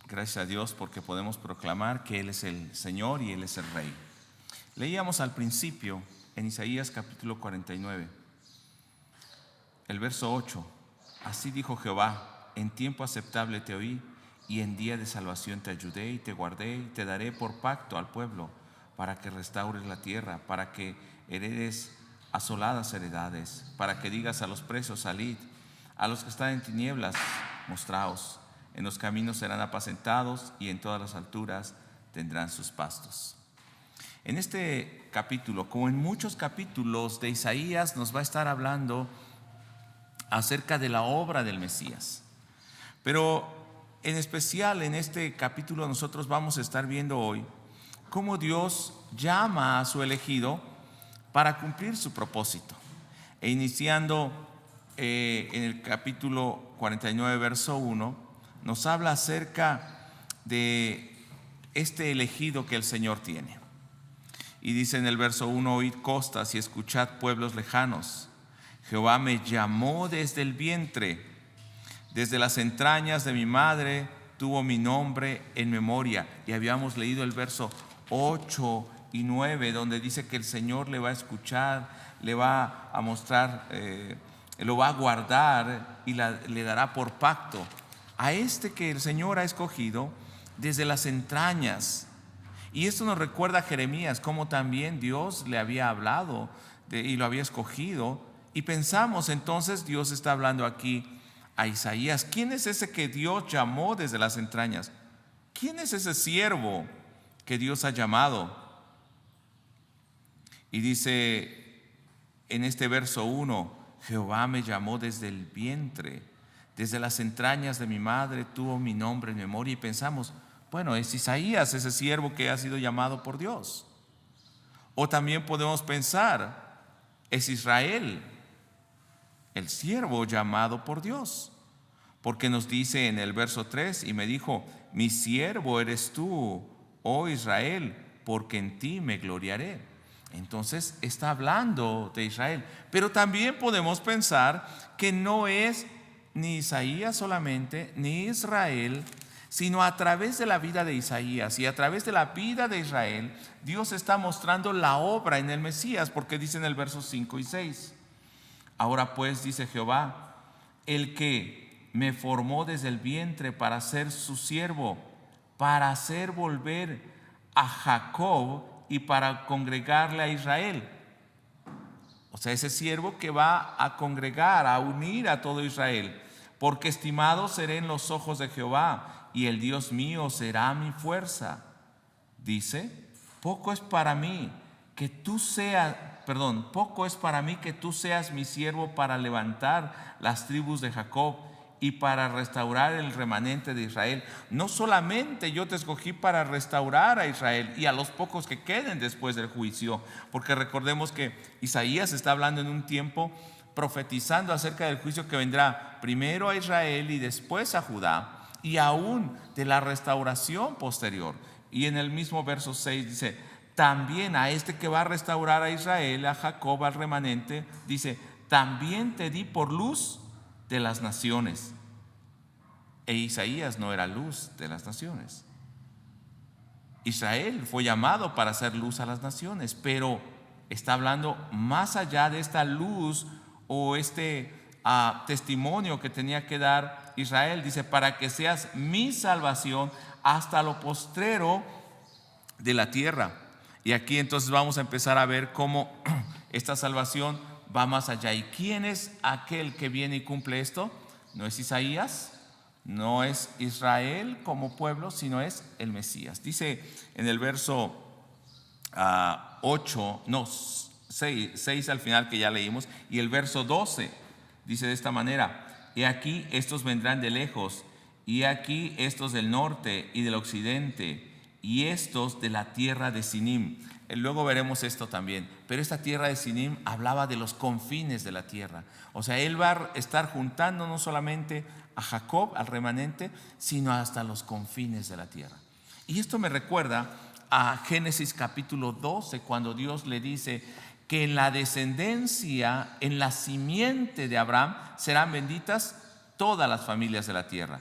Gracias a Dios porque podemos proclamar que Él es el Señor y Él es el Rey. Leíamos al principio en Isaías capítulo 49, el verso 8. Así dijo Jehová: en tiempo aceptable te oí, y en día de salvación te ayudé y te guardé, y te daré por pacto al pueblo, para que restaures la tierra, para que heredes asoladas heredades, para que digas a los presos: salid, a los que están en tinieblas, mostraos. En los caminos serán apacentados, y en todas las alturas tendrán sus pastos. En este capítulo, como en muchos capítulos de Isaías, nos va a estar hablando acerca de la obra del Mesías. Pero en especial en este capítulo nosotros vamos a estar viendo hoy cómo Dios llama a su elegido para cumplir su propósito. E iniciando en el capítulo 49, verso 1, nos habla acerca de este elegido que el Señor tiene. Y dice en el verso 1: oíd costas y escuchad pueblos lejanos. Jehová me llamó desde el vientre, desde las entrañas de mi madre tuvo mi nombre en memoria. Y habíamos leído el verso 8 y 9, donde dice que el Señor le va a escuchar, le va a mostrar, lo va a guardar y le dará por pacto a este que el Señor ha escogido desde las entrañas. Y esto nos recuerda a Jeremías, cómo también Dios le había hablado y lo había escogido. Y pensamos entonces, Dios está hablando aquí a Isaías. ¿Quién es ese que Dios llamó desde las entrañas? ¿Quién es ese siervo que Dios ha llamado? Y dice en este verso 1: Jehová me llamó desde el vientre, desde las entrañas de mi madre tuvo mi nombre en memoria. Y pensamos, bueno, es Isaías, ese siervo que ha sido llamado por Dios. O también podemos pensar, es Israel, el siervo llamado por Dios. Porque nos dice en el verso 3: y me dijo: mi siervo eres tú, oh Israel, porque en ti me gloriaré. Entonces está hablando de Israel. Pero también podemos pensar que no es ni Isaías solamente, ni Israel, sino a través de la vida de Isaías y a través de la vida de Israel, Dios está mostrando la obra en el Mesías, porque dice en el verso 5 y 6: ahora pues, dice Jehová, el que me formó desde el vientre para ser su siervo, para hacer volver a Jacob y para congregarle a Israel. O sea, ese siervo que va a congregar, a unir a todo Israel. Porque estimado seré en los ojos de Jehová, y el Dios mío será mi fuerza. Dice: poco es para mí que tú seas mi siervo para levantar las tribus de Jacob y para restaurar el remanente de Israel. No solamente yo te escogí para restaurar a Israel y a los pocos que queden después del juicio, porque recordemos que Isaías está hablando en un tiempo profetizando acerca del juicio que vendrá primero a Israel y después a Judá, y aún de la restauración posterior. Y en el mismo verso 6 dice: también a este que va a restaurar a Israel, a Jacob, al remanente, dice: también te di por luz de las naciones. E Isaías no era luz de las naciones. Israel fue llamado para hacer luz a las naciones, pero está hablando más allá de esta luz o este testimonio que tenía que dar Israel. Dice: para que seas mi salvación hasta lo postrero de la tierra. Y aquí entonces vamos a empezar a ver cómo esta salvación va más allá. ¿Y quién es aquel que viene y cumple esto? No es Isaías, no es Israel como pueblo, sino es el Mesías. Dice en el verso 6 al final, que ya leímos, y el verso 12 dice de esta manera: he aquí estos vendrán de lejos, y he aquí estos del norte y del occidente, y estos de la tierra de Sinim. Luego veremos esto también, pero esta tierra de Sinim hablaba de los confines de la tierra. O sea, él va a estar juntando no solamente a Jacob, al remanente, sino hasta los confines de la tierra. Y esto me recuerda a Génesis capítulo 12, cuando Dios le dice que en la descendencia, en la simiente de Abraham, serán benditas todas las familias de la tierra.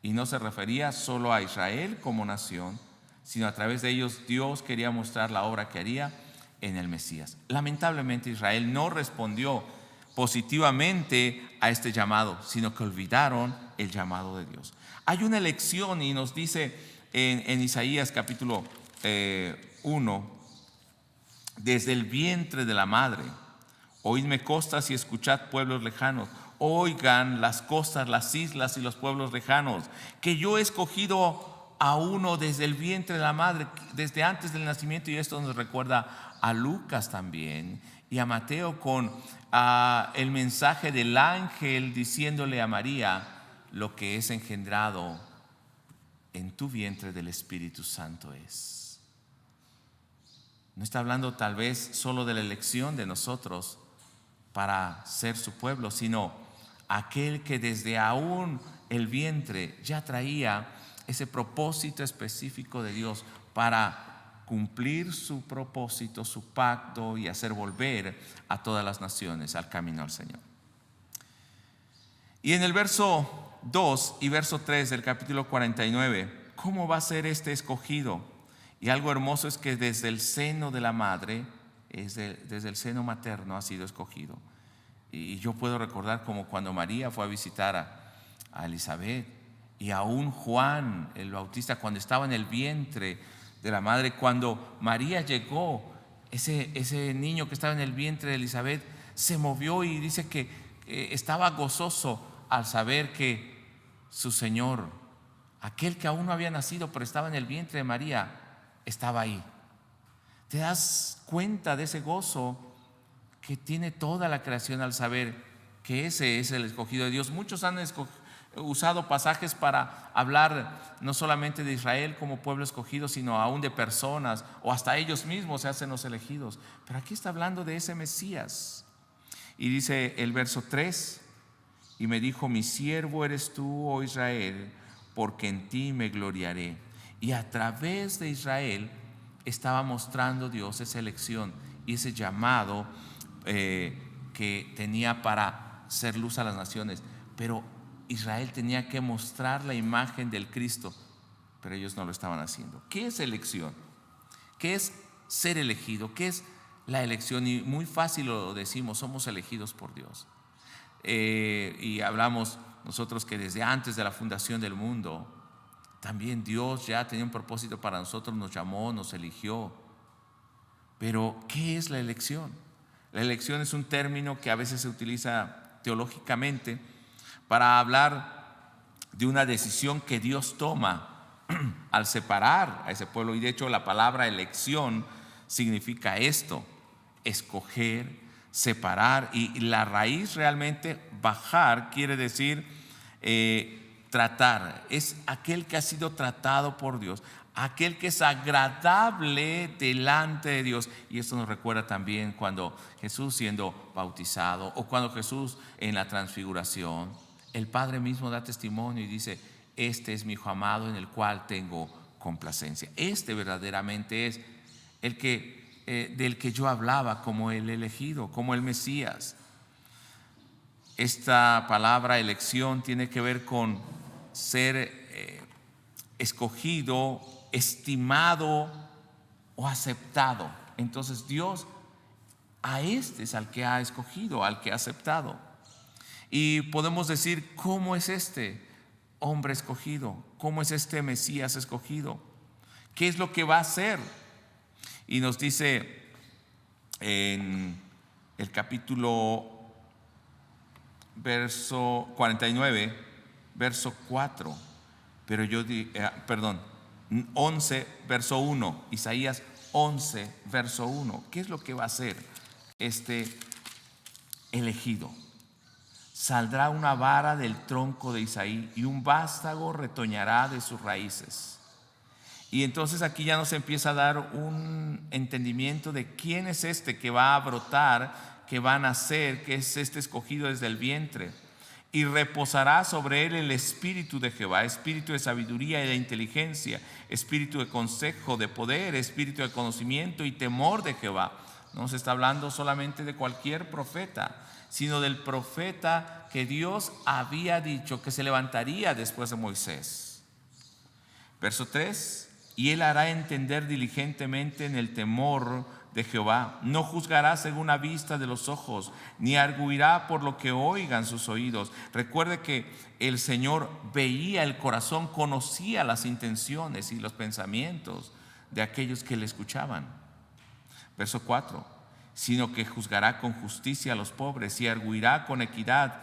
Y no se refería solo a Israel como nación, sino a través de ellos Dios quería mostrar la obra que haría en el Mesías. Lamentablemente Israel no respondió positivamente a este llamado, sino que olvidaron el llamado de Dios. Hay una elección y nos dice en Isaías capítulo 1, desde el vientre de la madre, oídme costas y escuchad pueblos lejanos. Oigan las costas, las islas y los pueblos lejanos, que yo he escogido a uno desde el vientre de la madre, desde antes del nacimiento. Y esto nos recuerda a Lucas también y a Mateo con el mensaje del ángel diciéndole a María: lo que es engendrado en tu vientre del Espíritu Santo es. No está hablando tal vez solo de la elección de nosotros para ser su pueblo, sino aquel que desde aún el vientre ya traía ese propósito específico de Dios para cumplir su propósito, su pacto, y hacer volver a todas las naciones al camino al Señor. Y en el verso 2 y verso 3 del capítulo 49, ¿cómo va a ser este escogido? Y algo hermoso es que desde el seno de la madre, desde el seno materno ha sido escogido. Y yo puedo recordar como cuando María fue a visitar a Elizabeth, y aún Juan el Bautista, cuando estaba en el vientre de la madre, cuando María llegó, ese niño que estaba en el vientre de Elizabeth se movió y dice que estaba gozoso al saber que su Señor, aquel que aún no había nacido pero estaba en el vientre de María, estaba ahí. ¿Te das cuenta de ese gozo que tiene toda la creación al saber que ese es el escogido de Dios? Muchos han usado pasajes para hablar no solamente de Israel como pueblo escogido, sino aún de personas, o hasta ellos mismos se hacen los elegidos. Pero aquí está hablando de ese Mesías. Y dice el verso 3: y me dijo, mi siervo eres tú, oh Israel, porque en ti me gloriaré. Y a través de Israel estaba mostrando Dios esa elección y ese llamado que tenía para ser luz a las naciones. Pero Israel tenía que mostrar la imagen del Cristo, pero ellos no lo estaban haciendo. ¿Qué es elección? ¿Qué es ser elegido? ¿Qué es la elección? Y muy fácil lo decimos, somos elegidos por Dios. Y hablamos nosotros que desde antes de la fundación del mundo, también Dios ya tenía un propósito para nosotros, nos llamó, nos eligió. Pero ¿qué es la elección? La elección es un término que a veces se utiliza teológicamente para hablar de una decisión que Dios toma al separar a ese pueblo. Y de hecho la palabra elección significa esto: escoger, separar. Y la raíz realmente, bajar, quiere decir tratar. Es aquel que ha sido tratado por Dios, aquel que es agradable delante de Dios. Y esto nos recuerda también cuando Jesús siendo bautizado, o cuando Jesús en la transfiguración, el Padre mismo da testimonio y dice: este es mi Hijo amado en el cual tengo complacencia. Este verdaderamente es el que del que yo hablaba como el elegido, como el Mesías. Esta palabra elección tiene que ver con ser escogido, estimado o aceptado. Entonces Dios a este es al que ha escogido, al que ha aceptado. Y podemos decir, ¿cómo es este hombre escogido? ¿Cómo es este Mesías escogido? ¿Qué es lo que va a hacer? Y nos dice en el capítulo verso 49, verso 4, 11, verso 1, Isaías 11, verso 1. ¿Qué es lo que va a hacer este elegido? Saldrá una vara del tronco de Isaí y un vástago retoñará de sus raíces. Y entonces aquí ya nos empieza a dar un entendimiento de quién es este que va a brotar, que va a nacer, que es este escogido desde el vientre. Y reposará sobre él el espíritu de Jehová, espíritu de sabiduría y de inteligencia, espíritu de consejo, de poder, espíritu de conocimiento y temor de Jehová. No se está hablando solamente de cualquier profeta. sino del profeta que Dios había dicho que se levantaría después de Moisés. Verso 3: y él hará entender diligentemente en el temor de Jehová. No juzgará según la vista de los ojos, ni arguirá por lo que oigan sus oídos. Recuerde que el Señor veía el corazón, conocía las intenciones y los pensamientos de aquellos que le escuchaban. Verso 4: sino que juzgará con justicia a los pobres y arguirá con equidad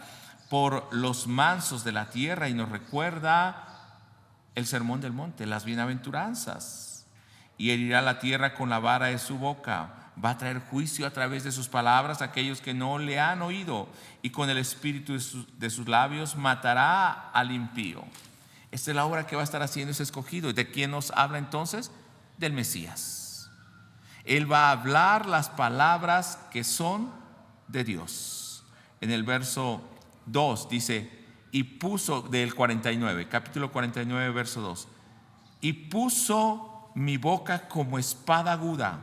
por los mansos de la tierra. Y nos recuerda el sermón del monte, las bienaventuranzas. Y herirá la tierra con la vara de su boca. Va a traer juicio a través de sus palabras a aquellos que no le han oído, y con el espíritu de sus labios matará al impío. Esta es la obra que va a estar haciendo ese escogido. ¿De quién nos habla entonces? Del Mesías. Él va a hablar las palabras que son de Dios. En el verso 2 dice: y puso, del 49, capítulo 49, verso 2: y puso mi boca como espada aguda,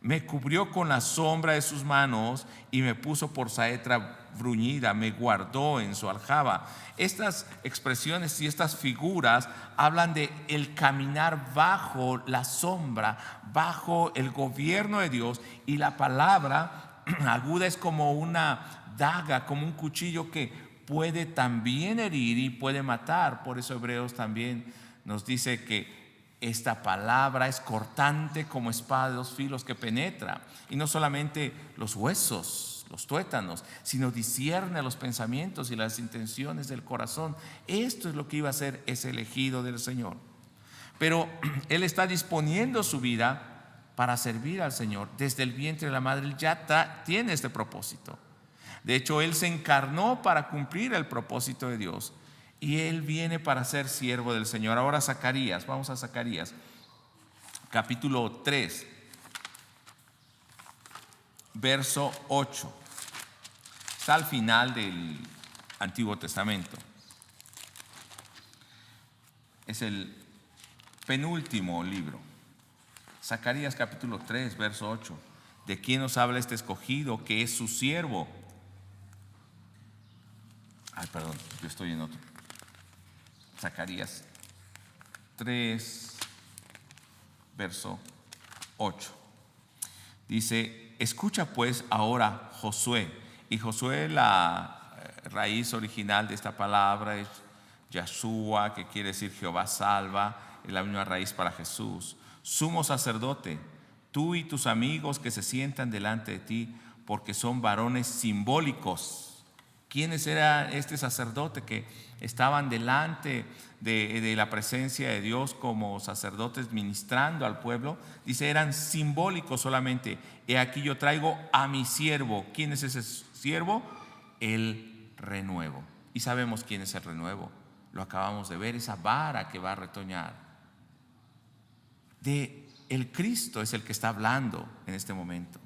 me cubrió con la sombra de sus manos y me puso por saetra bruñida, me guardó en su aljaba. Estas expresiones y estas figuras hablan de el caminar bajo la sombra, bajo el gobierno de Dios. Y la palabra aguda es como una daga, como un cuchillo que puede también herir y puede matar. Por eso Hebreos también nos dice que esta palabra es cortante como espada de dos filos, que penetra, y no solamente los huesos, los tuétanos, sino discierne los pensamientos y las intenciones del corazón. Esto es lo que iba a hacer ese elegido del Señor. Pero él está disponiendo su vida para servir al Señor. Desde el vientre de la madre él ya tiene este propósito. De hecho, él se encarnó para cumplir el propósito de Dios, y él viene para ser siervo del Señor. Ahora Zacarías, vamos a Zacarías, capítulo 3, verso 8. Está al final del Antiguo Testamento. Es el penúltimo libro. Zacarías capítulo 3, verso 8. ¿De quién nos habla este escogido que es su siervo? Perdón, yo estoy en otro. Zacarías 3, verso 8. Dice: escucha pues ahora, Josué. Y Josué, la raíz original de esta palabra es Yahshua, que quiere decir Jehová salva, es la misma raíz para Jesús. Sumo sacerdote, tú y tus amigos que se sientan delante de ti, porque son varones simbólicos. ¿Quiénes era este sacerdote que estaban delante de la presencia de Dios como sacerdotes ministrando al pueblo? Dice, eran simbólicos solamente. He aquí yo traigo a mi siervo. ¿Quién es ese siervo? El renuevo. Y sabemos quién es el renuevo. Lo acabamos de ver, esa vara que va a retoñar. De el Cristo es el que está hablando en este momento.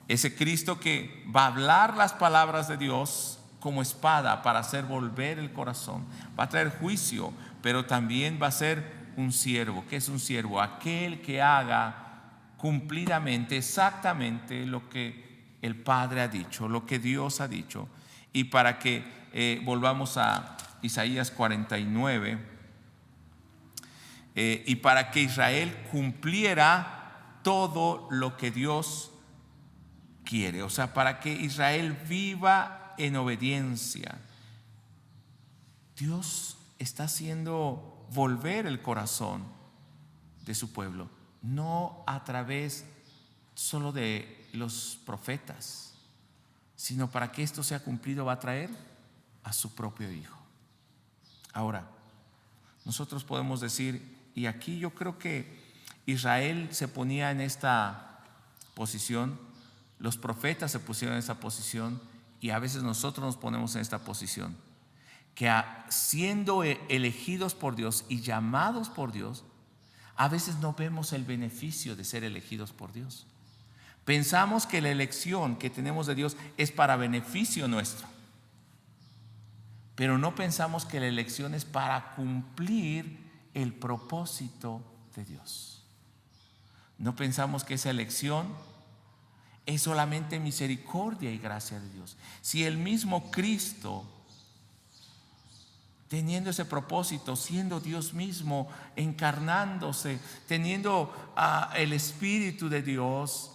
Ese Cristo que va a hablar las palabras de Dios como espada para hacer volver el corazón. Va a traer juicio, pero también va a ser un siervo. ¿Qué es un siervo? Aquel que haga cumplidamente, exactamente lo que el Padre ha dicho, lo que Dios ha dicho. Y para que volvamos a Isaías 49, y para que Israel cumpliera todo lo que Dios quiere, o sea, para que Israel viva en obediencia. Dios está haciendo volver el corazón de su pueblo, no a través solo de los profetas, sino para que esto sea cumplido va a traer a su propio Hijo. Ahora, nosotros podemos decir, y aquí yo creo que Israel se ponía en esta posición, los profetas se pusieron en esa posición, y a veces nosotros nos ponemos en esta posición, que siendo elegidos por Dios y llamados por Dios, a veces no vemos el beneficio de ser elegidos por Dios. Pensamos que la elección que tenemos de Dios es para beneficio nuestro, pero no pensamos que la elección es para cumplir el propósito de Dios. No pensamos que esa elección Es solamente misericordia y gracia de Dios. Si el mismo Cristo, teniendo ese propósito, siendo Dios mismo, encarnándose, teniendo el Espíritu de Dios,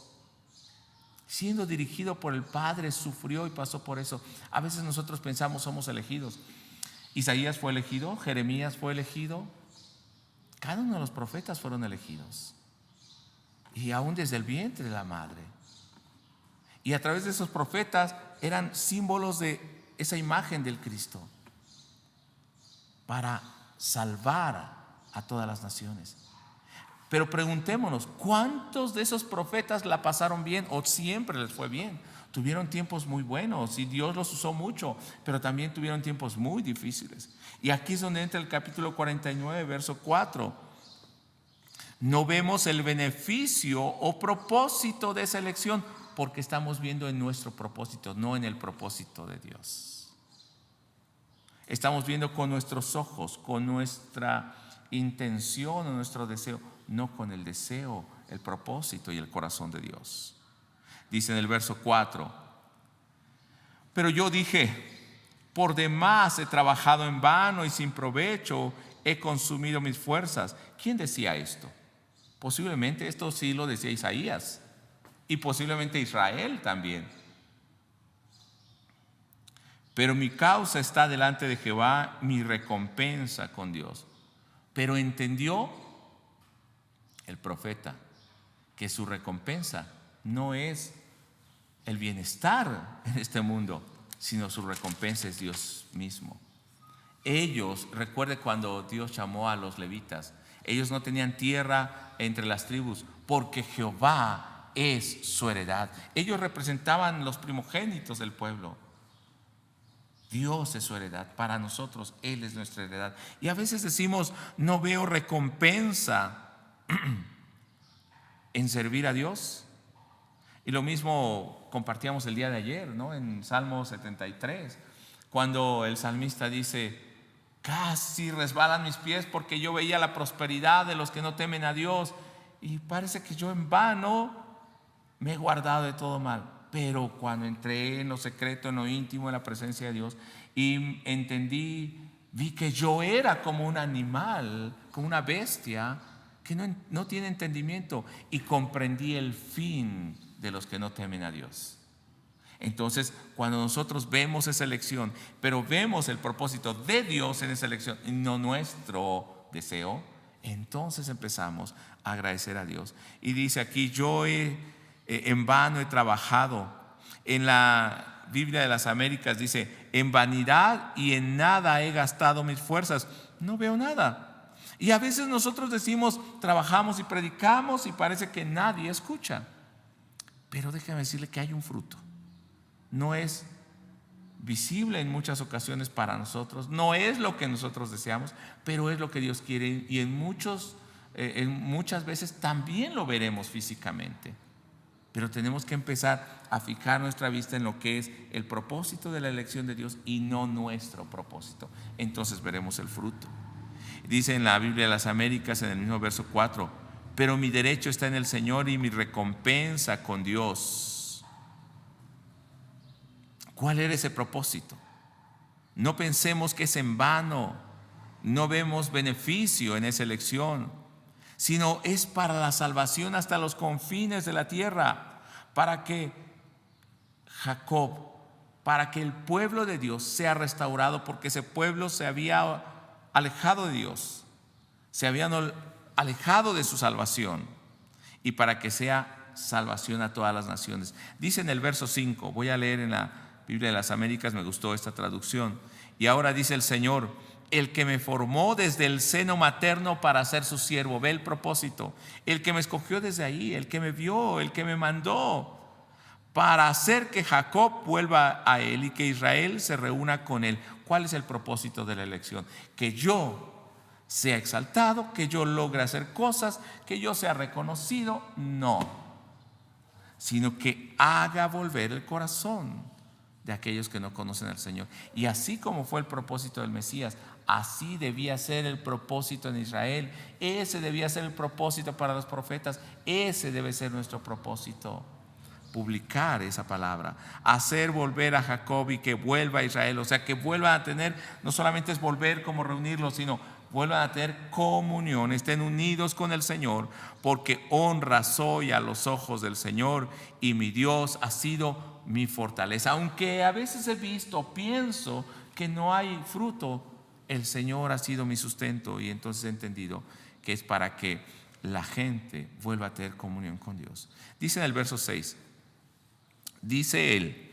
siendo dirigido por el Padre, sufrió y pasó por eso. A veces nosotros pensamos somos elegidos. Isaías fue elegido, Jeremías fue elegido, cada uno de los profetas fueron elegidos, y aún desde el vientre de la madre. Y a través de esos profetas eran símbolos de esa imagen del Cristo para salvar a todas las naciones. Pero preguntémonos, ¿cuántos de esos profetas la pasaron bien o siempre les fue bien? Tuvieron tiempos muy buenos y Dios los usó mucho, pero también tuvieron tiempos muy difíciles. Y aquí es donde entra el capítulo 49, verso 4. No vemos el beneficio o propósito de esa elección, porque estamos viendo en nuestro propósito, no en el propósito de Dios. Estamos viendo con nuestros ojos, con nuestra intención o nuestro deseo, no con el deseo, el propósito y el corazón de Dios. Dice en el verso 4: pero yo dije, por demás he trabajado en vano y sin provecho he consumido mis fuerzas. ¿Quién decía esto? Posiblemente esto sí lo decía Isaías, y posiblemente Israel también. Pero mi causa está delante de Jehová, mi recompensa con Dios. Pero entendió el profeta que su recompensa no es el bienestar en este mundo, sino su recompensa es Dios mismo. Ellos, recuerde cuando Dios llamó a los levitas, ellos no tenían tierra entre las tribus, porque Jehová es su heredad. Ellos representaban los primogénitos del pueblo. Dios es su heredad. Para nosotros Él es nuestra heredad. Y a veces decimos, no veo recompensa en servir a Dios. Y lo mismo compartíamos el día de ayer, ¿no? En Salmo 73, cuando el salmista dice: casi resbalan mis pies porque yo veía la prosperidad de los que no temen a Dios, y parece que yo en vano me he guardado de todo mal. Pero cuando entré en lo secreto, en lo íntimo, en la presencia de Dios, y entendí, vi que yo era como un animal, como una bestia que no tiene entendimiento, y comprendí el fin de los que no temen a Dios. Entonces, cuando nosotros vemos esa elección, pero vemos el propósito de Dios en esa elección y no nuestro deseo, entonces empezamos a agradecer a Dios. Y dice aquí: yo en vano he trabajado. En la Biblia de las Américas dice: en vanidad y en nada he gastado mis fuerzas. No veo nada. Y a veces nosotros decimos, trabajamos y predicamos y parece que nadie escucha. Pero déjame decirle que hay un fruto. No es visible en muchas ocasiones para nosotros, no es lo que nosotros deseamos, pero es lo que Dios quiere, y en muchas veces también lo veremos físicamente. Pero tenemos que empezar a fijar nuestra vista en lo que es el propósito de la elección de Dios y no nuestro propósito. Entonces veremos el fruto. Dice en la Biblia de las Américas, en el mismo verso 4: pero mi derecho está en el Señor y mi recompensa con Dios. ¿Cuál era ese propósito? No pensemos que es en vano, no vemos beneficio en esa elección, sino es para la salvación hasta los confines de la tierra, para que Jacob, para que el pueblo de Dios sea restaurado, porque ese pueblo se había alejado de Dios, se habían alejado de su salvación, y para que sea salvación a todas las naciones. Dice en el verso 5, voy a leer en la Biblia de las Américas, me gustó esta traducción: y ahora dice el Señor, el que me formó desde el seno materno para ser su siervo. Ve el propósito. El que me escogió desde ahí, el que me vio, el que me mandó, para hacer que Jacob vuelva a él y que Israel se reúna con él. ¿Cuál es el propósito de la elección? Que yo sea exaltado, que yo logre hacer cosas, que yo sea reconocido. No, sino que haga volver el corazón de aquellos que no conocen al Señor. Y así como fue el propósito del Mesías, así debía ser el propósito en Israel. Ese debía ser el propósito para los profetas. Ese debe ser nuestro propósito. publicar esa palabra, hacer volver a Jacob y que vuelva a Israel. O sea, que vuelvan a tener, no solamente es volver como reunirlos, sino vuelvan a tener comunión, estén unidos con el Señor, porque honra soy a los ojos del Señor y mi Dios ha sido mi fortaleza. Aunque a veces he visto, pienso que no hay fruto, el Señor ha sido mi sustento, y entonces he entendido que es para que la gente vuelva a tener comunión con Dios. Dice en el verso 6, dice él,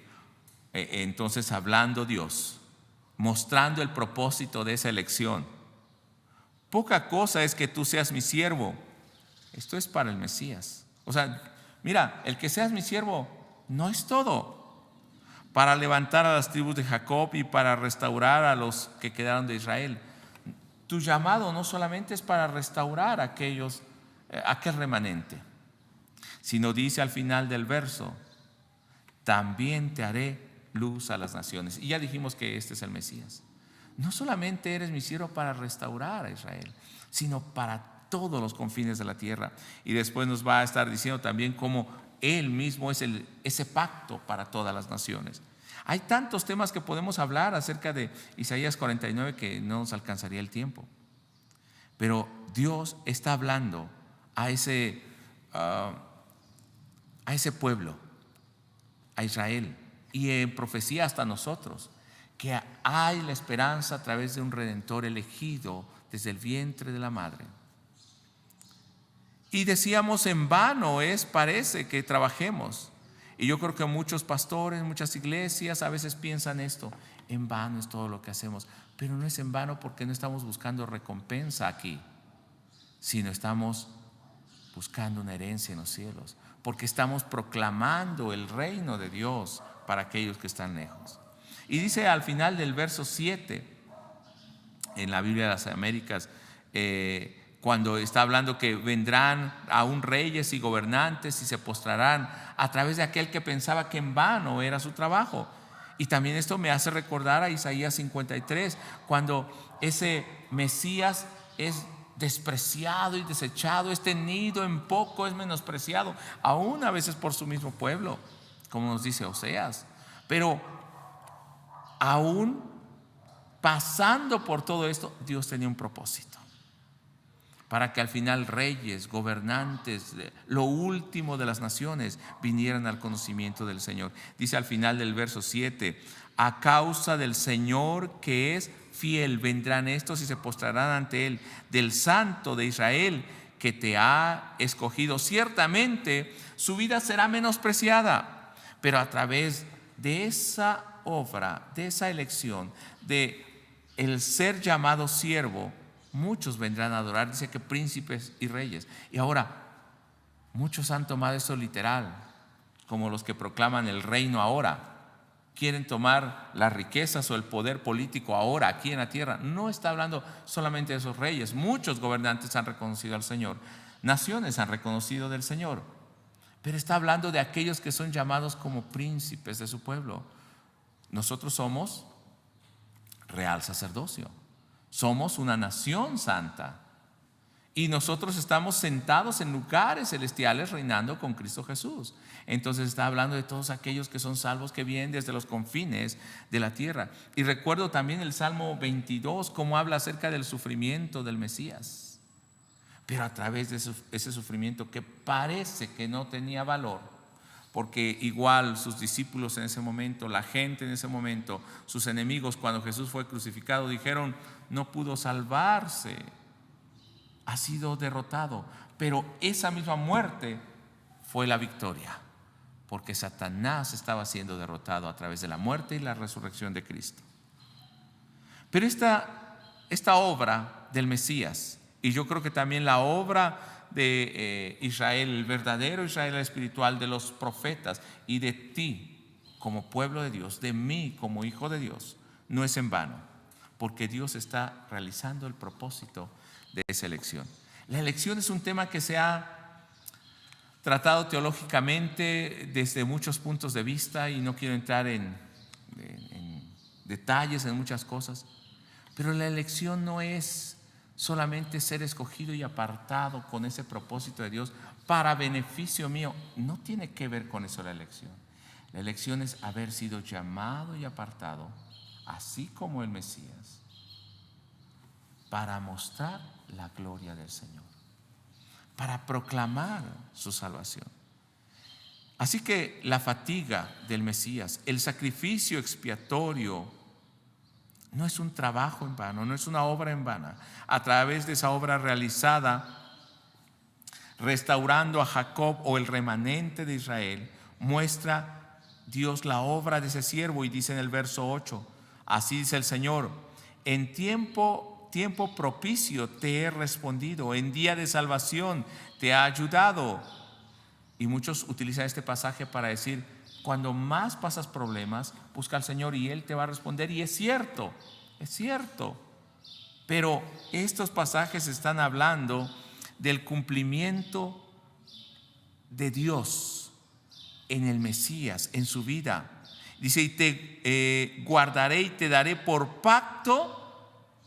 entonces hablando Dios, mostrando el propósito de esa elección: poca cosa es que tú seas mi siervo. Esto es para el Mesías. O sea, mira, el que seas mi siervo no es todo. Para levantar a las tribus de Jacob y para restaurar a los que quedaron de Israel. Tu llamado no solamente es para restaurar a aquel remanente, sino dice al final del verso: también te haré luz a las naciones. Y ya dijimos que este es el Mesías. No solamente eres mi siervo para restaurar a Israel, sino para todos los confines de la tierra. Y después nos va a estar diciendo también cómo Él mismo es ese pacto para todas las naciones. Hay tantos temas que podemos hablar acerca de Isaías 49 que no nos alcanzaría el tiempo. Pero Dios está hablando a ese pueblo, a Israel, y en profecía hasta nosotros, que hay la esperanza a través de un Redentor elegido desde el vientre de la madre. Y decíamos, en vano parece que trabajemos. Y yo creo que muchos pastores, muchas iglesias a veces piensan esto: en vano es todo lo que hacemos. Pero no es en vano, porque no estamos buscando recompensa aquí, sino estamos buscando una herencia en los cielos, porque estamos proclamando el reino de Dios para aquellos que están lejos. Y dice al final del verso 7 en la Biblia de las Américas, cuando está hablando que vendrán aún reyes y gobernantes y se postrarán a través de aquel que pensaba que en vano era su trabajo. Y también esto me hace recordar a Isaías 53, cuando ese Mesías es despreciado y desechado, es tenido en poco, es menospreciado, aún a veces por su mismo pueblo, como nos dice Oseas. Pero aún pasando por todo esto, Dios tenía un propósito, para que al final reyes, gobernantes, lo último de las naciones, vinieran al conocimiento del Señor. Dice al final del verso 7: a causa del Señor que es fiel, vendrán estos y se postrarán ante Él, del Santo de Israel que te ha escogido. Ciertamente su vida será menospreciada, pero a través de esa obra, de esa elección, de el ser llamado siervo, muchos vendrán a adorar. Dice que príncipes y reyes. Y ahora muchos han tomado eso literal, como los que proclaman el reino ahora. Quieren tomar las riquezas o el poder político ahora, aquí en la tierra. No está hablando solamente de esos reyes. Muchos gobernantes han reconocido al Señor, naciones han reconocido del Señor, pero está hablando de aquellos que son llamados como príncipes de su pueblo. Nosotros somos real sacerdocio, somos una nación santa, y nosotros estamos sentados en lugares celestiales reinando con Cristo Jesús. Entonces está hablando de todos aquellos que son salvos, que vienen desde los confines de la tierra. Y recuerdo también el Salmo 22, cómo habla acerca del sufrimiento del Mesías, pero a través de ese sufrimiento que parece que no tenía valor, porque igual sus discípulos en ese momento, la gente en ese momento, sus enemigos, cuando Jesús fue crucificado, dijeron: no pudo salvarse, ha sido derrotado. Pero esa misma muerte fue la victoria, porque Satanás estaba siendo derrotado a través de la muerte y la resurrección de Cristo. Pero esta obra del Mesías, y yo creo que también la obra de Israel, el verdadero Israel espiritual, de los profetas y de ti como pueblo de Dios, de mí como hijo de Dios, no es en vano, porque Dios está realizando el propósito de esa elección. La elección es un tema que se ha tratado teológicamente desde muchos puntos de vista, y no quiero entrar en detalles en muchas cosas, pero la elección no es solamente ser escogido y apartado con ese propósito de Dios para beneficio mío. No tiene que ver con eso la elección. La elección es haber sido llamado y apartado, así como el Mesías, para mostrar la gloria del Señor, para proclamar su salvación. Así que la fatiga del Mesías, el sacrificio expiatorio, no es un trabajo en vano, no es una obra en vano. A través de esa obra realizada, restaurando a Jacob o el remanente de Israel, muestra Dios la obra de ese siervo, y dice en el verso 8, así dice el Señor: en tiempo propicio te he respondido, en día de salvación te he ayudado. Y muchos utilizan este pasaje para decir: cuando más pasas problemas, busca al Señor y Él te va a responder. Y es cierto. Pero estos pasajes están hablando del cumplimiento de Dios en el Mesías, en su vida. Dice: y te guardaré y te daré por pacto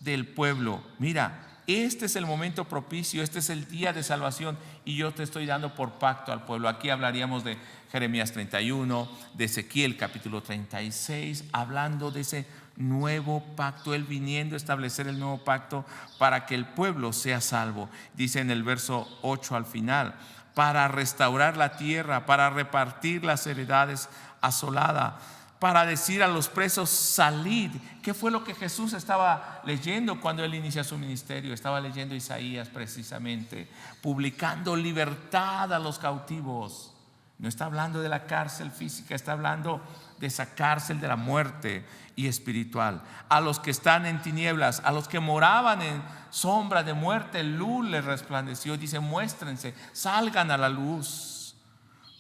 del pueblo. Mira, este es el momento propicio, este es el día de salvación, y yo te estoy dando por pacto al pueblo. Aquí hablaríamos de Jeremías 31, de Ezequiel capítulo 36, hablando de ese nuevo pacto, Él viniendo a establecer el nuevo pacto para que el pueblo sea salvo. Dice en el verso 8 al final: para restaurar la tierra, para repartir las heredades asoladas, para decir a los presos: salid. ¿Qué fue lo que Jesús estaba leyendo cuando Él inicia su ministerio? Estaba leyendo Isaías precisamente, publicando libertad a los cautivos. No está hablando de la cárcel física, está hablando de esa cárcel de la muerte y espiritual. A los que están en tinieblas, a los que moraban en sombra de muerte, luz les resplandeció. Dice: muéstrense, salgan a la luz.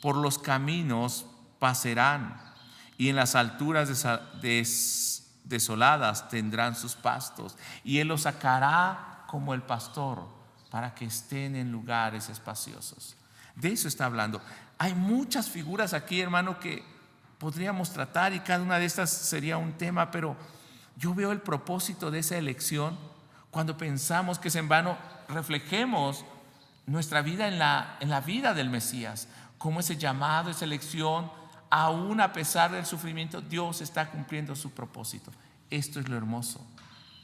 Por los caminos pasarán, y en las alturas desoladas tendrán sus pastos, y Él los sacará como el pastor, para que estén en lugares espaciosos. De eso está hablando. Hay muchas figuras aquí, hermano, que podríamos tratar, y cada una de estas sería un tema, pero yo veo el propósito de esa elección. Cuando pensamos que es en vano, reflejemos nuestra vida en la vida del Mesías, como ese llamado, esa elección, aún a pesar del sufrimiento, Dios está cumpliendo su propósito. Esto es lo hermoso.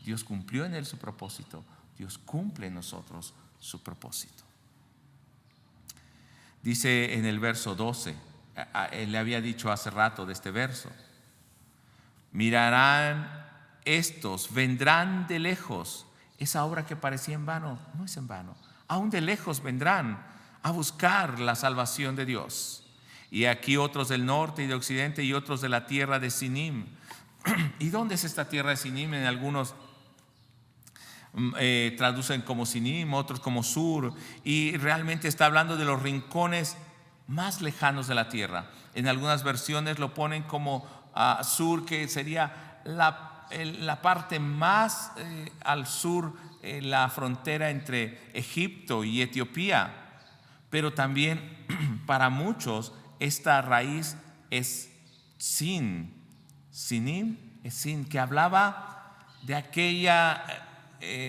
Dios cumplió en Él su propósito, Dios cumple en nosotros su propósito. Dice en el verso 12, él le había dicho hace rato de este verso: mirarán estos, vendrán de lejos. Esa obra que parecía en vano, no es en vano. Aún de lejos vendrán a buscar la salvación de Dios. Y aquí otros del norte y de occidente, y otros de la tierra de Sinim. ¿Y dónde es esta tierra de Sinim? En algunos traducen como Sinim, otros como Sur, y realmente está hablando de los rincones más lejanos de la tierra. En algunas versiones lo ponen como Sur, que sería la parte más al sur, la frontera entre Egipto y Etiopía. Pero también para muchos esta raíz es Sinim, es Sin, que hablaba de aquella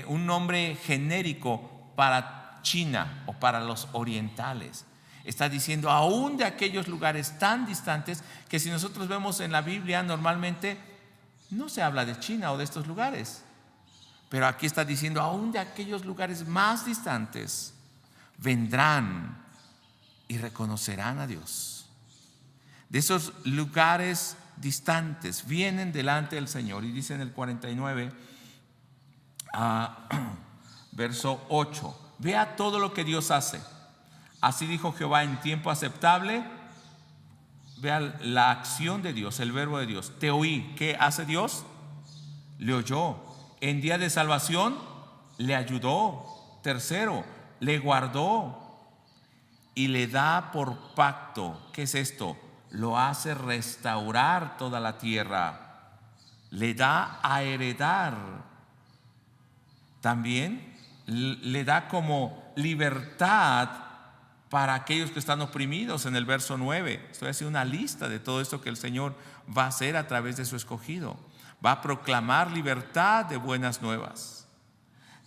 un nombre genérico para China o para los orientales. Está diciendo aún de aquellos lugares tan distantes, que si nosotros vemos en la Biblia normalmente no se habla de China o de estos lugares, pero aquí está diciendo aún de aquellos lugares más distantes vendrán y reconocerán a Dios. De esos lugares distantes vienen delante del Señor. Y dice en el 49 verso 8: vea todo lo que Dios hace. Así dijo Jehová en tiempo aceptable. Vea la acción de Dios, el verbo de Dios. Te oí. ¿Qué hace Dios? Le oyó. En día de salvación le ayudó. Tercero, le guardó y le da por pacto. ¿Qué es esto? Lo hace restaurar toda la tierra. Le da a heredar. También le da como libertad para aquellos que están oprimidos. En el verso 9 estoy haciendo una lista de todo esto que el Señor va a hacer a través de su escogido. Va a proclamar libertad de buenas nuevas.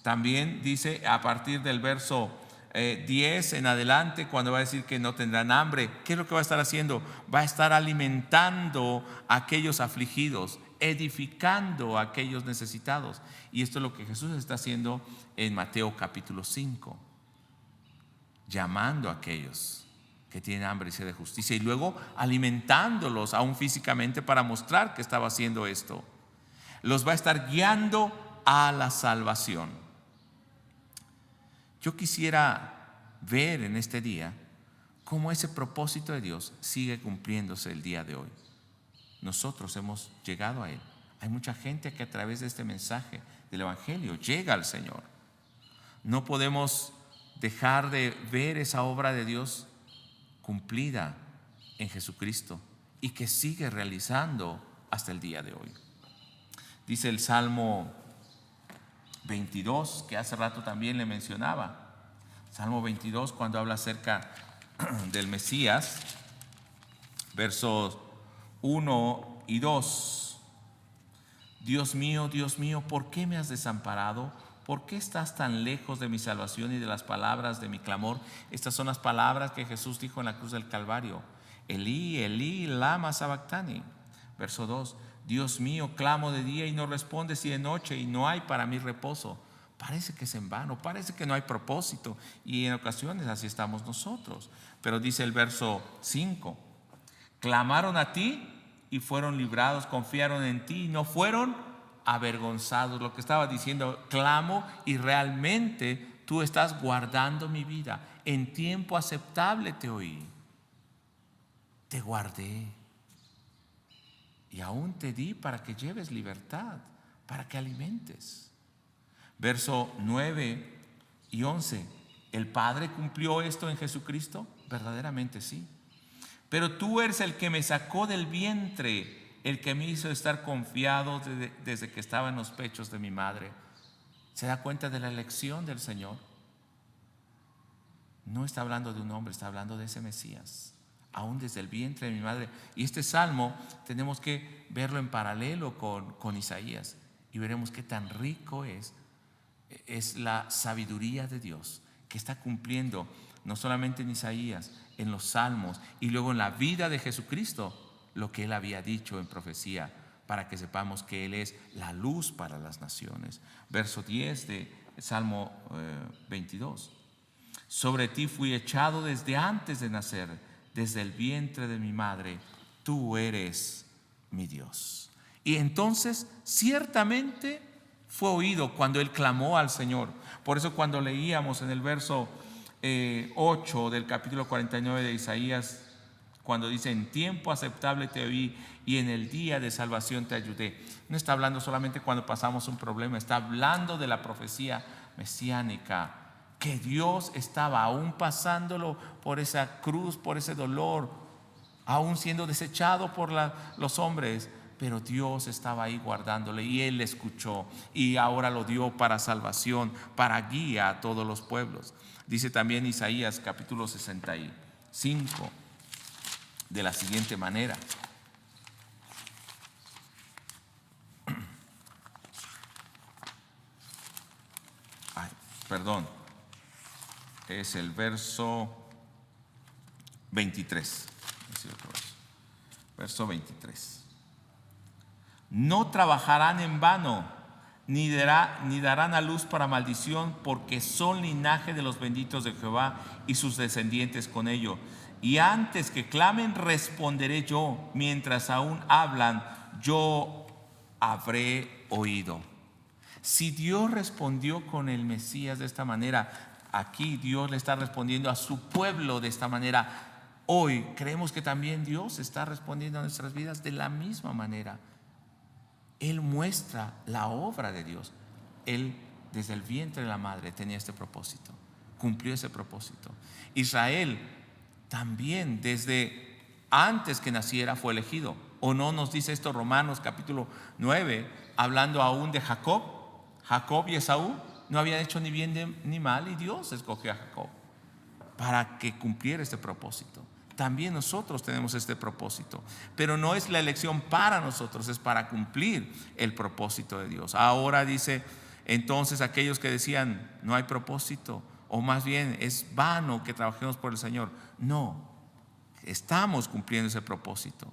También dice a partir del verso 10 en adelante, cuando va a decir que no tendrán hambre, ¿qué es lo que va a estar haciendo? Va a estar alimentando a aquellos afligidos, edificando a aquellos necesitados. Y esto es lo que Jesús está haciendo en Mateo capítulo 5, llamando a aquellos que tienen hambre y sed de justicia, y luego alimentándolos aún físicamente para mostrar que estaba haciendo esto. Los va a estar guiando a la salvación. Yo quisiera ver en este día cómo ese propósito de Dios sigue cumpliéndose el día de hoy. Nosotros hemos llegado a Él. Hay mucha gente que a través de este mensaje del Evangelio llega al Señor. No podemos dejar de ver esa obra de Dios cumplida en Jesucristo y que sigue realizando hasta el día de hoy. Dice el Salmo 22, que hace rato también le mencionaba. Salmo 22, cuando habla acerca del Mesías, versos 1 y 2. Dios mío, ¿por qué me has desamparado? ¿Por qué estás tan lejos de mi salvación y de las palabras de mi clamor? Estas son las palabras que Jesús dijo en la cruz del Calvario. Elí, Elí, lama sabactani. Verso 2. Dios mío, clamo de día y no respondes, y de noche y no hay para mí reposo. Parece que es en vano, parece que no hay propósito, y en ocasiones así estamos nosotros. Pero dice el verso 5: clamaron a ti y fueron librados, confiaron en ti y no fueron avergonzados. Lo que estaba diciendo, clamo y realmente tú estás guardando mi vida. En tiempo aceptable te oí, te guardé y aún te di para que lleves libertad, para que alimentes. Verso 9 y 11. ¿El Padre cumplió esto en Jesucristo? Verdaderamente sí. Pero tú eres el que me sacó del vientre, el que me hizo estar confiado desde que estaba en los pechos de mi madre. ¿Se da cuenta de la elección del Señor? No está hablando de un hombre, está hablando de ese Mesías, aún desde el vientre de mi madre. Y este salmo tenemos que verlo en paralelo con Isaías, y veremos qué tan rico es la sabiduría de Dios que está cumpliendo no solamente en Isaías, en los salmos y luego en la vida de Jesucristo, lo que Él había dicho en profecía, para que sepamos que Él es la luz para las naciones. Verso 10 de Salmo 22. Sobre ti fui echado desde antes de nacer, desde el vientre de mi madre, tú eres mi Dios. Y entonces ciertamente fue oído cuando él clamó al Señor. Por eso cuando leíamos en el verso 8 del capítulo 49 de Isaías, cuando dice: en tiempo aceptable te oí y en el día de salvación te ayudé, no está hablando solamente cuando pasamos un problema, está hablando de la profecía mesiánica, que Dios estaba aún pasándolo por esa cruz, por ese dolor, aún siendo desechado por los hombres, pero Dios estaba ahí guardándole, y Él le escuchó y ahora lo dio para salvación, para guía a todos los pueblos. Dice también Isaías capítulo 65 de la siguiente manera: es el verso 23. Verso 23. No trabajarán en vano, ni darán a luz para maldición, porque son linaje de los benditos de Jehová y sus descendientes con ello. Y antes que clamen, responderé yo; mientras aún hablan, yo habré oído. Si Dios respondió con el Mesías de esta manera, aquí Dios le está respondiendo a su pueblo de esta manera. Hoy creemos que también Dios está respondiendo a nuestras vidas de la misma manera. Él muestra la obra de Dios. Él desde el vientre de la madre tenía este propósito, cumplió ese propósito. Israel también desde antes que naciera fue elegido. ¿O no nos dice esto Romanos capítulo 9, hablando aún de Jacob? Jacob y Esaú no habían hecho ni bien ni mal, y Dios escogió a Jacob para que cumpliera este propósito. También nosotros tenemos este propósito, pero no es la elección para nosotros, es para cumplir el propósito de Dios. Ahora dice Entonces aquellos que decían no hay propósito, o más bien es vano que trabajemos por el Señor, no, estamos cumpliendo ese propósito.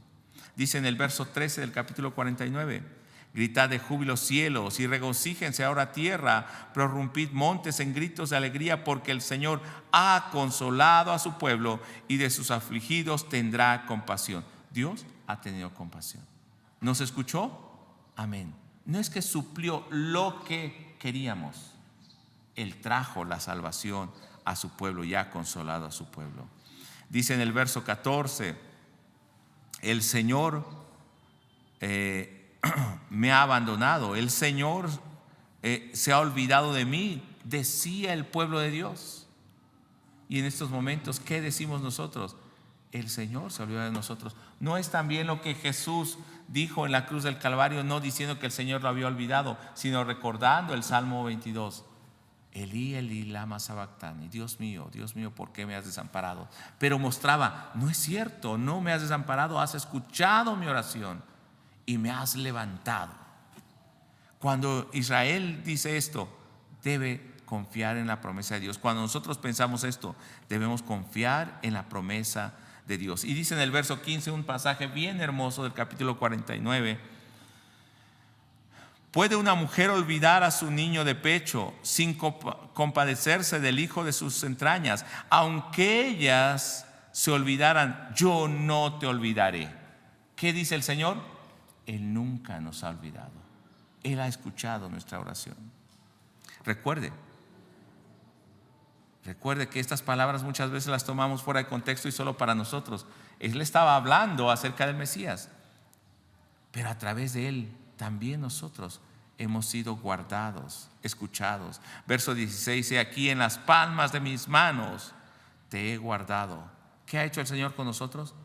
Dice en el verso 13 del capítulo 49: gritad de júbilo cielos y regocíjense ahora tierra, prorrumpid montes en gritos de alegría, porque el Señor ha consolado a su pueblo y de sus afligidos tendrá compasión. Dios ha tenido compasión. ¿Nos escuchó? Amén. No es que suplió lo que queríamos. Él trajo la salvación a su pueblo y ha consolado a su pueblo. Dice en el verso 14: el Señor me ha abandonado, el Señor se ha olvidado de mí, decía el pueblo de Dios. Y en estos momentos, ¿qué decimos nosotros? El Señor se olvidó de nosotros. No es también lo que Jesús dijo en la cruz del Calvario, no diciendo que el Señor lo había olvidado, sino recordando el Salmo 22: Elí, Elí, lama sabactani, Dios mío, ¿por qué me has desamparado? Pero mostraba, no es cierto, no me has desamparado, has escuchado mi oración y me has levantado. Cuando Israel dice esto, debe confiar en la promesa de Dios. Cuando nosotros pensamos esto, debemos confiar en la promesa de Dios. Y dice en el verso 15, un pasaje bien hermoso del capítulo 49: ¿puede una mujer olvidar a su niño de pecho sin compadecerse del hijo de sus entrañas? Aunque ellas se olvidaran, yo no te olvidaré. ¿Qué dice el Señor? Él nunca nos ha olvidado. Él ha escuchado nuestra oración. Recuerde que estas palabras muchas veces las tomamos fuera de contexto y solo para nosotros. Él estaba hablando acerca del Mesías, pero a través de él también nosotros hemos sido guardados, escuchados. Verso 16: he aquí en las palmas de mis manos te he guardado. ¿Qué ha hecho el Señor con nosotros?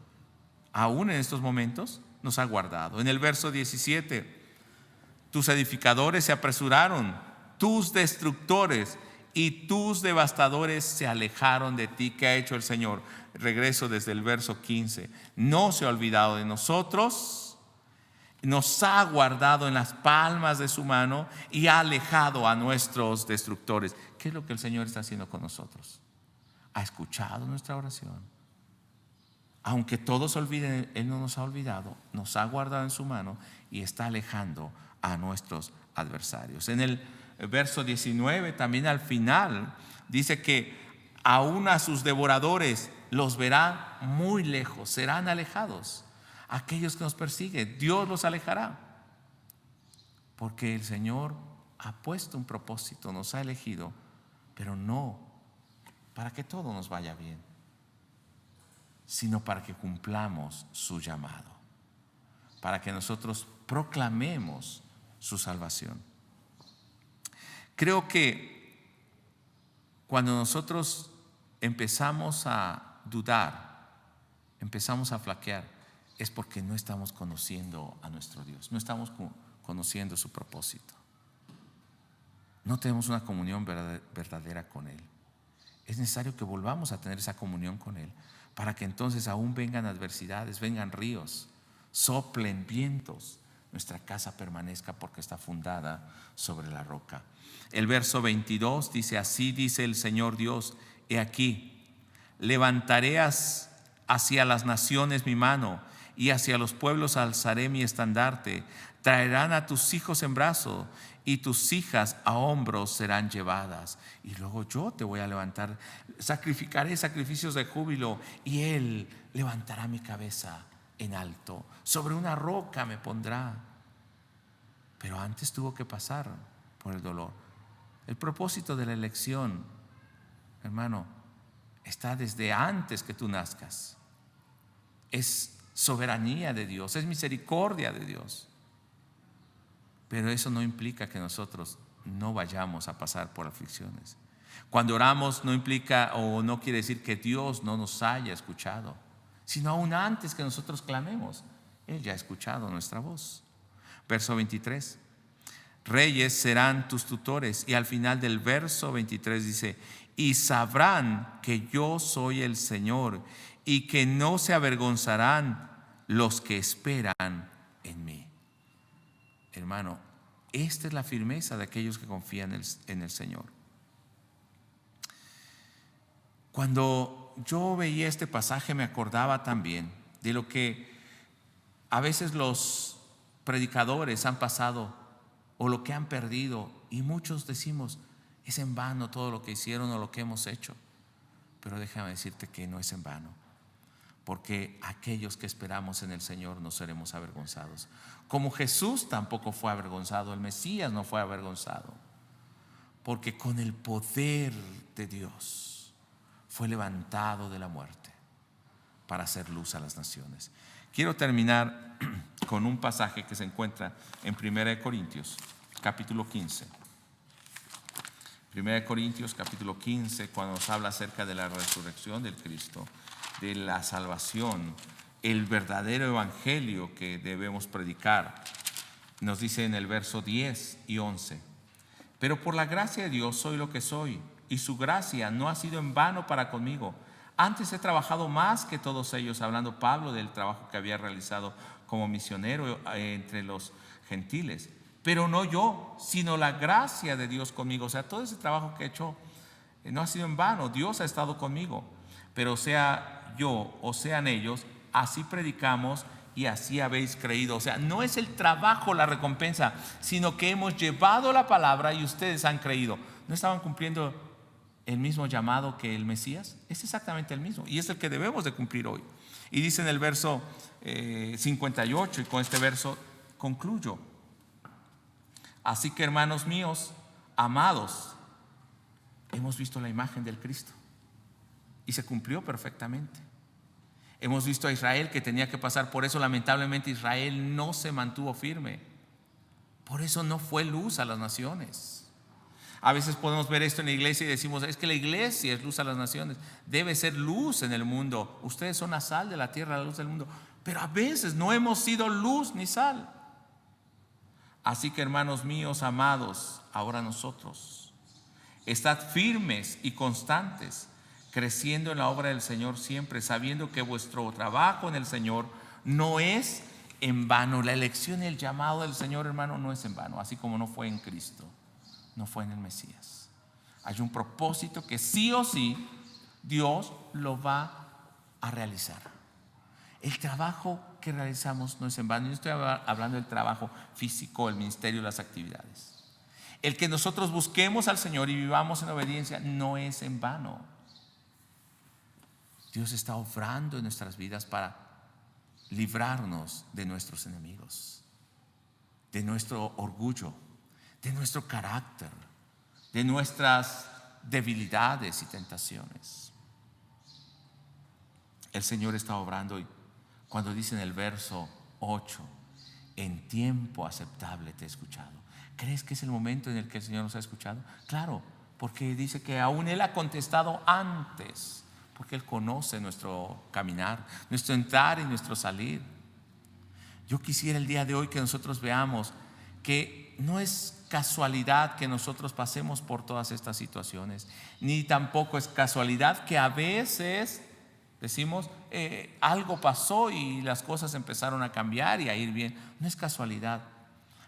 Aún en estos momentos nos ha guardado. En el verso 17: tus edificadores se apresuraron, tus destructores y tus devastadores se alejaron de ti. ¿Qué ha hecho el Señor? Regreso desde el verso 15: no se ha olvidado de nosotros, nos ha guardado en las palmas de su mano y ha alejado a nuestros destructores. ¿Qué es lo que el Señor está haciendo con nosotros? Ha escuchado nuestra oración. Aunque todos olviden, Él no nos ha olvidado, nos ha guardado en su mano y está alejando a nuestros adversarios. En el verso 19, también al final, dice que aún a sus devoradores los verá muy lejos, serán alejados. Aquellos que nos persiguen, Dios los alejará, porque el Señor ha puesto un propósito, nos ha elegido, pero no para que todo nos vaya bien, sino para que cumplamos su llamado, para que nosotros proclamemos su salvación. Creo que cuando nosotros empezamos a dudar, empezamos a flaquear, es porque no estamos conociendo a nuestro Dios, no estamos conociendo su propósito. No tenemos una comunión verdadera con Él. Es necesario que volvamos a tener esa comunión con Él, para que entonces aún vengan adversidades, vengan ríos, soplen vientos, nuestra casa permanezca porque está fundada sobre la roca. El verso 22 dice: así dice el Señor Dios, he aquí, levantaré hacia las naciones mi mano y hacia los pueblos alzaré mi estandarte. Traerán a tus hijos en brazos y tus hijas a hombros serán llevadas. Y luego yo te voy a levantar, sacrificaré sacrificios de júbilo y Él levantará mi cabeza en alto. Sobre una roca me pondrá. Pero antes tuvo que pasar por el dolor. El propósito de la elección, hermano, está desde antes que tú nazcas. Es soberanía de Dios, es misericordia de Dios. Pero eso no implica que nosotros no vayamos a pasar por aflicciones. Cuando oramos no implica o no quiere decir que Dios no nos haya escuchado, sino aún antes que nosotros clamemos, Él ya ha escuchado nuestra voz. Verso 23: reyes serán tus tutores. Y al final del verso 23 dice: y sabrán que yo soy el Señor y que no se avergonzarán los que esperan en mí. Hermano, Esta es la firmeza de aquellos que confían en el Señor. Cuando yo veía este pasaje me acordaba también de lo que a veces los predicadores han pasado o lo que han perdido, y muchos decimos, es en vano todo lo que hicieron o lo que hemos hecho. Pero déjame decirte que no es en vano, porque aquellos que esperamos en el Señor no seremos avergonzados. Como Jesús tampoco fue avergonzado, el Mesías no fue avergonzado, porque con el poder de Dios fue levantado de la muerte para hacer luz a las naciones. Quiero terminar con un pasaje que se encuentra en 1 Corintios, capítulo 15. 1 Corintios, capítulo 15, cuando nos habla acerca de la resurrección del Cristo, de la salvación, el verdadero evangelio que debemos predicar. Nos dice en el verso 10 y 11: pero por la gracia de Dios soy lo que soy, y su gracia no ha sido en vano para conmigo. Antes he trabajado más que todos ellos, hablando Pablo del trabajo que había realizado como misionero entre los gentiles. Pero no yo, sino la gracia de Dios conmigo. O sea, todo ese trabajo que he hecho no ha sido en vano. Dios ha estado conmigo. Pero sea yo o sean ellos, así predicamos y así habéis creído. O sea, no es el trabajo la recompensa, sino que hemos llevado la palabra y ustedes han creído. ¿No estaban cumpliendo el mismo llamado que el Mesías? Es exactamente el mismo, y es el que debemos de cumplir hoy. Y dice en el verso 58, y con este verso concluyo: así que, hermanos míos, amados, hemos visto la imagen del Cristo y se cumplió perfectamente. Hemos visto a Israel que tenía que pasar por eso. Lamentablemente Israel no se mantuvo firme, por eso no fue luz a las naciones. A veces podemos ver esto en la iglesia y decimos, es que la iglesia es luz a las naciones, debe ser luz en el mundo. Ustedes son la sal de la tierra, la luz del mundo. Pero a veces no hemos sido luz ni sal. Así que, hermanos míos amados, ahora nosotros, estad firmes y constantes, creciendo en la obra del Señor siempre, sabiendo que vuestro trabajo en el Señor no es en vano. La elección y el llamado del Señor, hermano, no es en vano, así como no fue en Cristo, no fue en el Mesías. Hay un propósito que sí o sí Dios lo va a realizar. El trabajo que realizamos no es en vano. Yo estoy hablando del trabajo físico, el ministerio, las actividades. El que nosotros busquemos al Señor y vivamos en obediencia no es en vano. Dios está obrando en nuestras vidas para librarnos de nuestros enemigos, de nuestro orgullo, de nuestro carácter, de nuestras debilidades y tentaciones. El Señor está obrando, y cuando dice en el verso 8, en tiempo aceptable te he escuchado. ¿Crees que es el momento en el que el Señor nos ha escuchado? Claro, porque dice que aún Él ha contestado antes, porque Él conoce nuestro caminar, nuestro entrar y nuestro salir. Yo quisiera el día de hoy que nosotros veamos que no es casualidad que nosotros pasemos por todas estas situaciones, ni tampoco es casualidad que a veces decimos algo pasó y las cosas empezaron a cambiar y a ir bien. No es casualidad,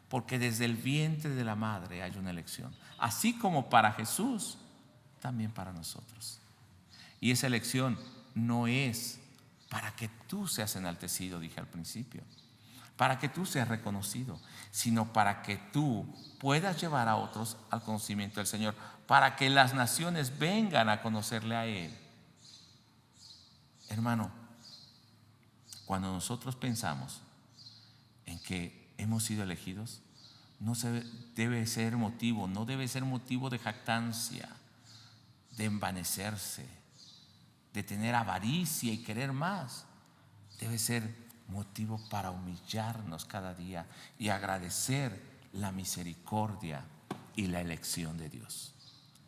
porque desde el vientre de la madre hay una elección, así como para Jesús, también para nosotros. Y esa elección no es para que tú seas enaltecido, dije al principio, para que tú seas reconocido, sino para que tú puedas llevar a otros al conocimiento del Señor, para que las naciones vengan a conocerle a Él. Hermano, cuando nosotros pensamos en que hemos sido elegidos, no debe ser motivo de jactancia, de envanecerse, de tener avaricia y querer más. Debe ser motivo para humillarnos cada día y agradecer la misericordia y la elección de Dios.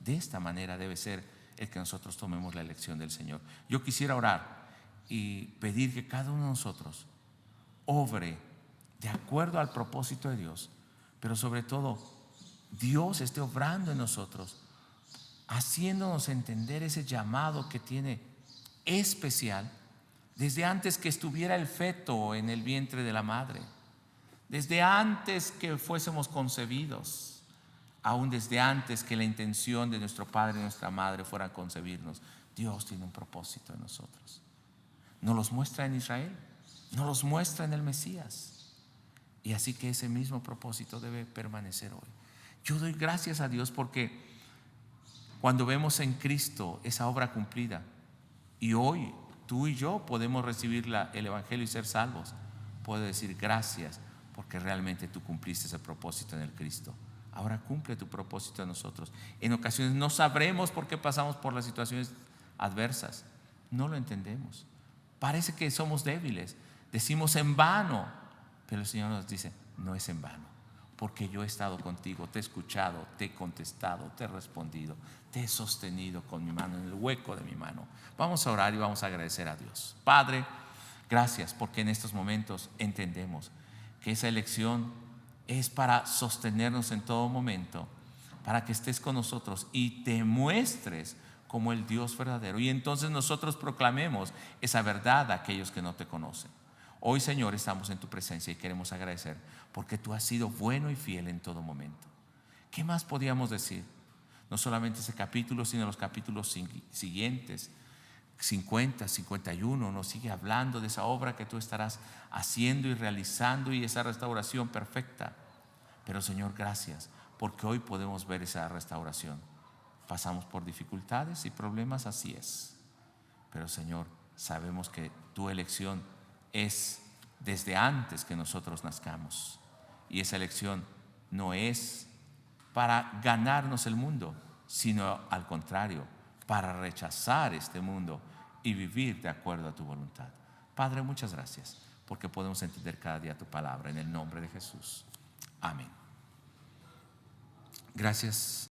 De esta manera debe ser el que nosotros tomemos la elección del Señor. Yo quisiera orar y pedir que cada uno de nosotros obre de acuerdo al propósito de Dios, pero sobre todo Dios esté obrando en nosotros, haciéndonos entender ese llamado que tiene especial desde antes que estuviera el feto en el vientre de la madre, desde antes que fuésemos concebidos, aún desde antes que la intención de nuestro padre y nuestra madre fuera a concebirnos. Dios tiene un propósito en nosotros. Nos los muestra en Israel, nos los muestra en el Mesías, y así que ese mismo propósito debe permanecer hoy. Yo doy gracias a Dios porque cuando vemos en Cristo esa obra cumplida, y hoy tú y yo podemos recibir el Evangelio y ser salvos, puedo decir gracias porque realmente tú cumpliste ese propósito en el Cristo. Ahora cumple tu propósito en nosotros. En ocasiones no sabremos por qué pasamos por las situaciones adversas, no lo entendemos, parece que somos débiles, decimos en vano, pero el Señor nos dice: no es en vano, porque yo he estado contigo, te he escuchado, te he contestado, te he respondido, te he sostenido con mi mano, en el hueco de mi mano. Vamos a orar y vamos a agradecer a Dios. Padre, gracias porque en estos momentos entendemos que esa elección es para sostenernos en todo momento, para que estés con nosotros y te muestres como el Dios verdadero, y entonces nosotros proclamemos esa verdad a aquellos que no te conocen. Hoy, Señor, estamos en tu presencia y queremos agradecer porque tú has sido bueno y fiel en todo momento. ¿Qué más podíamos decir? No solamente ese capítulo, sino los capítulos siguientes, 50, 51, nos sigue hablando de esa obra que tú estarás haciendo y realizando, y esa restauración perfecta. Pero, Señor, gracias porque hoy podemos ver esa restauración. Pasamos por dificultades y problemas, así es, pero, Señor, sabemos que tu elección es desde antes que nosotros nazcamos, y esa elección no es para ganarnos el mundo, sino al contrario, para rechazar este mundo y vivir de acuerdo a tu voluntad. Padre, muchas gracias porque podemos entender cada día tu palabra, en el nombre de Jesús. Amén. Gracias.